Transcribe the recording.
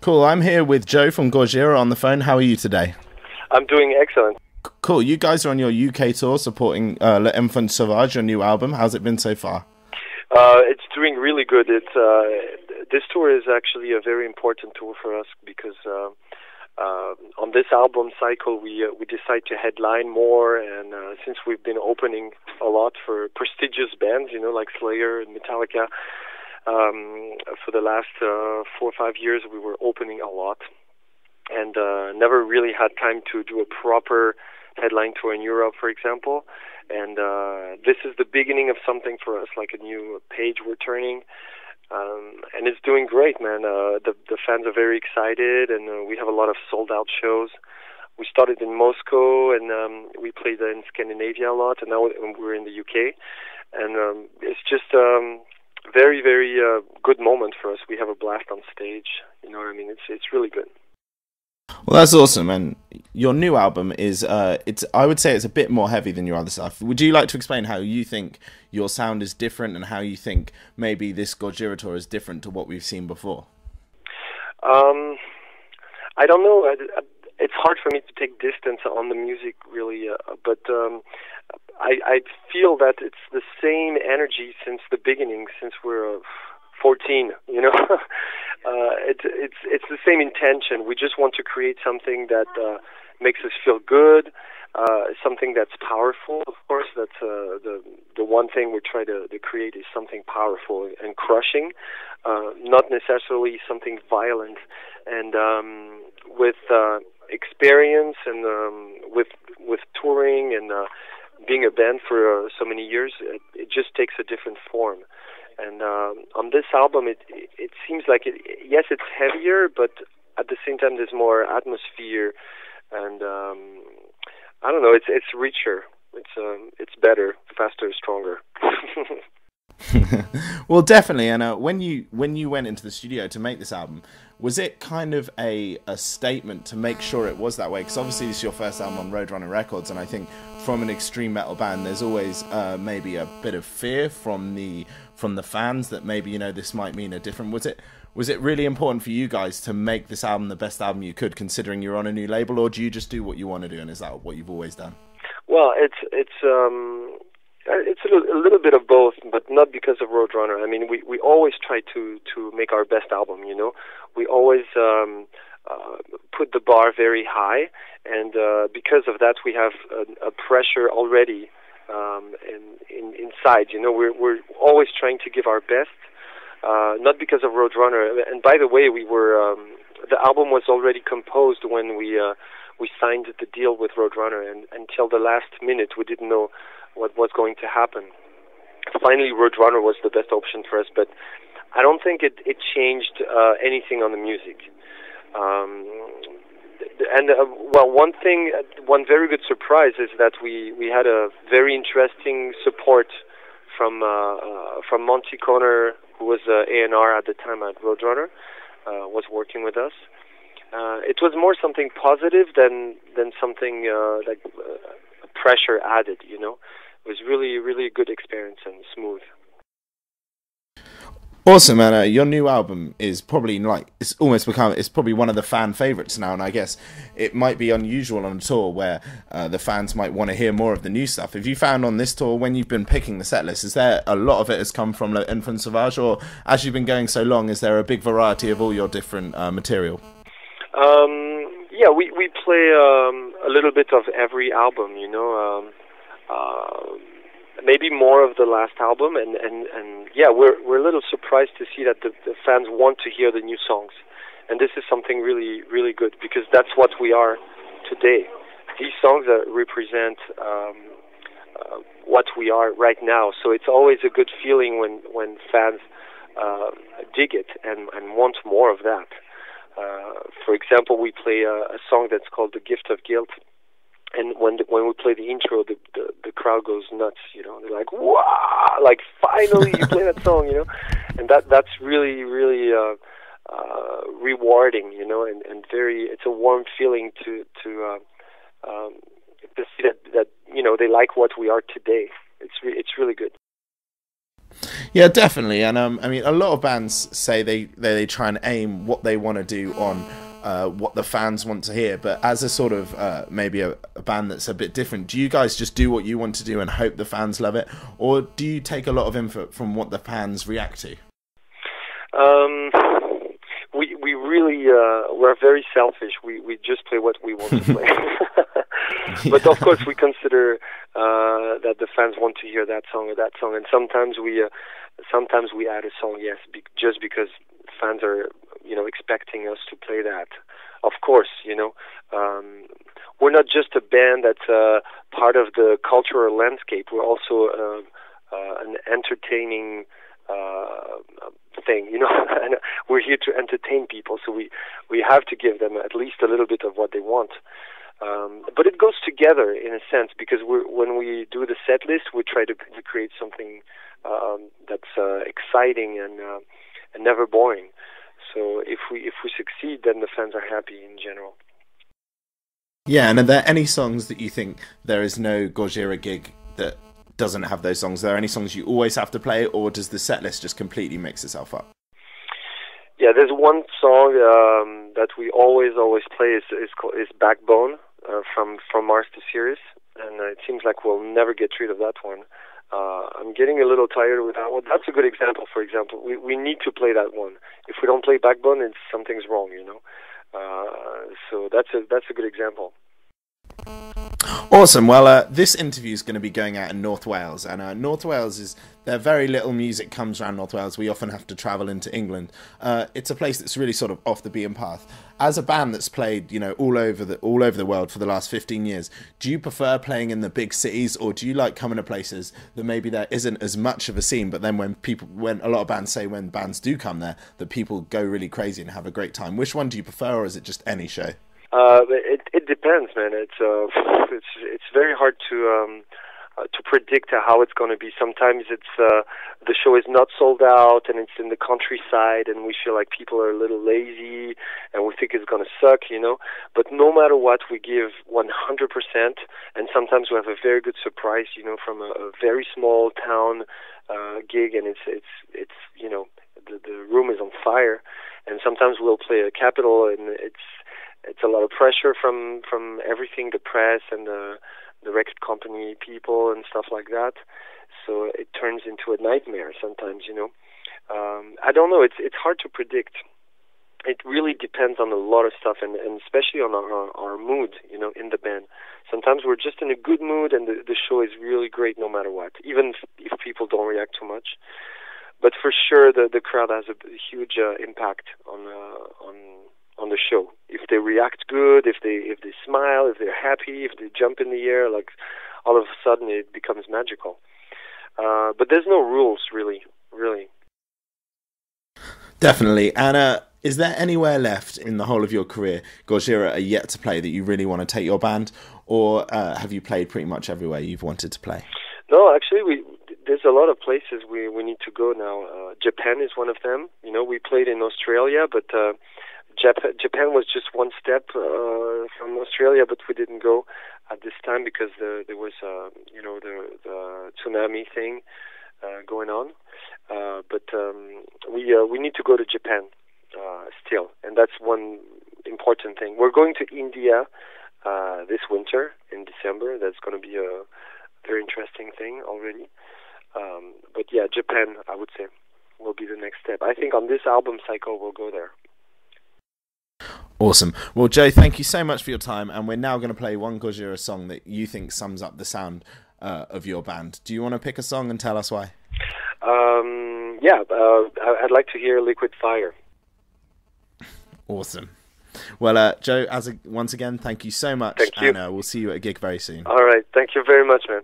Cool. I'm here with Joe from Gorjira on the phone. How are you today? I'm doing excellent. Cool. You guys are on your UK tour supporting L'Enfant Sauvage, your new album. How's it been so far? It's doing really good. This tour is actually a very important tour for us because on this album cycle we decide to headline more, and since we've been opening a lot for prestigious bands, like Slayer and Metallica, for the last 4 or 5 years we were opening a lot, and never really had time to do a proper headline tour in Europe, for example. And this is the beginning of something for us, like a new page we're turning. And it's doing great, man. The fans are very excited, and we have a lot of sold-out shows. We started in Moscow, and we played in Scandinavia a lot, and now we're in the UK. And it's just very, very good moment for us. We have a blast on stage. You know what I mean? It's really good. Well, that's awesome, and your new album is, I would say it's a bit more heavy than your other stuff. Would you like to explain how you think your sound is different and how you think maybe this Gojira tour is different to what we've seen before? I don't know. It's hard for me to take distance on the music, really, but I feel that it's the same energy since the beginning, since we're 14, it's the same intention. We just want to create something that makes us feel good, something that's powerful. Of course, that's the one thing we try to create is something powerful and crushing, not necessarily something violent. And with experience and with touring and being a band for so many years, it just takes a different form. And on this album, it seems like yes, it's heavier, but at the same time, there's more atmosphere, and I don't know, it's richer, it's better, faster, stronger. Well, definitely. And when you went into the studio to make this album, was it kind of a statement to make sure it was that way? Because obviously this is your first album on Roadrunner Records, and I think from an extreme metal band, there's always maybe a bit of fear from the fans that maybe this might mean a different. Was it really important for you guys to make this album the best album you could, considering you're on a new label, or do you just do what you want to do, and is that what you've always done? Well, it's a little bit of both, but not because of Roadrunner. I mean, we always try to make our best album. We always put the bar very high, and because of that, we have a pressure already inside. We're always trying to give our best, not because of Roadrunner. And by the way, the album was already composed when we signed the deal with Roadrunner, and until the last minute, we didn't know what was going to happen. Finally, Roadrunner was the best option for us, but I don't think it changed anything on the music. One very good surprise is that we had a very interesting support from Monty Conner, who was A&R at the time at Roadrunner, was working with us. It was more something positive than something like pressure added. It was really, really a good experience and smooth. Awesome, man. Your new album is probably it's probably one of the fan favorites now, and I guess it might be unusual on a tour where the fans might want to hear more of the new stuff. Have you found on this tour, when you've been picking the set list, is there a lot of it has come from L'Enfant Sauvage, or as you've been going so long, is there a big variety of all your different material? Yeah, we play a little bit of every album, maybe more of the last album, and yeah, we're a little surprised to see that the fans want to hear the new songs, and this is something really, really good, because that's what we are today. These songs represent what we are right now, so it's always a good feeling when fans dig it and want more of that. For example, we play a song that's called "The Gift of Guilt," and when we play the intro, the crowd goes nuts. They're like, "Wow!" Like, finally you play that song, and that's really, really rewarding, and very. It's a warm feeling to see that they like what we are today. It's really good. Yeah, definitely. And I mean, a lot of bands say they try and aim what they want to do on what the fans want to hear. But as a sort of maybe a band that's a bit different, do you guys just do what you want to do and hope the fans love it, or do you take a lot of input from what the fans react to? We really we're very selfish. We just play what we want to play. But of course, we consider that the fans want to hear that song or that song, and sometimes we add a song, yes, just because fans are expecting us to play that. Of course, we're not just a band that's part of the cultural landscape. We're also an entertaining thing, and we're here to entertain people, so we have to give them at least a little bit of what they want. But it goes together in a sense, because when we do the set list, we try to create something that's exciting and never boring. So if we succeed, then the fans are happy in general. Yeah, and are there any songs that you think there is no Gorjira gig that doesn't have those songs? Are there any songs you always have to play, or does the set list just completely mix itself up? Yeah, there's one song that we always play is Backbone from Mars to Sirius, and it seems like we'll never get rid of that one. I'm getting a little tired with that one. That's a good example. For example, we need to play that one. If we don't play Backbone, something's wrong, So that's a good example. Awesome. Well, this interview is going to be going out in North Wales, and North Wales there very little music comes around North Wales. We often have to travel into England. It's a place that's really sort of off the beaten path. As a band that's played, all over the world for the last 15 years, do you prefer playing in the big cities, or do you like coming to places that maybe there isn't as much of a scene, but then when a lot of bands say when bands do come there, that people go really crazy and have a great time? Which one do you prefer, or is it just any show? It depends, man. It's very hard to predict how it's going to be. Sometimes the show is not sold out and it's in the countryside, and we feel like people are a little lazy and we think it's going to suck, But no matter what, we give 100%, and sometimes we have a very good surprise, from a very small town gig, and it's the room is on fire. And sometimes we'll play a capital, and it's a lot of pressure from everything, the press and the record company people and stuff like that. So it turns into a nightmare sometimes, I don't know. It's hard to predict. It really depends on a lot of stuff, and especially on our mood, in the band. Sometimes we're just in a good mood, and the show is really great no matter what, even if people don't react too much. But for sure, the crowd has a huge impact on the show. If they react good, if they smile, if they're happy, if they jump in the air, like all of a sudden it becomes magical. But there's no rules, really. Definitely. And is there anywhere left in the whole of your career Gorjira are yet to play that you really want to take your band, or have you played pretty much everywhere you've wanted to play? No, actually, there's a lot of places we need to go now. Japan is one of them. We played in Australia, but Japan was just one step from Australia, but we didn't go at this time because there was the tsunami thing going on. But we need to go to Japan still, and that's one important thing. We're going to India this winter in December. That's going to be a very interesting thing already. But yeah, Japan, I would say, will be the next step. I think on this album cycle, we'll go there. Awesome. Well, Joe, thank you so much for your time, and we're now going to play one Gojira song that you think sums up the sound of your band. Do you want to pick a song and tell us why? I'd like to hear Liquid Fire. Awesome. Well, Joe, once again, thank you so much. Thank you. And we'll see you at a gig very soon. All right. Thank you very much, man.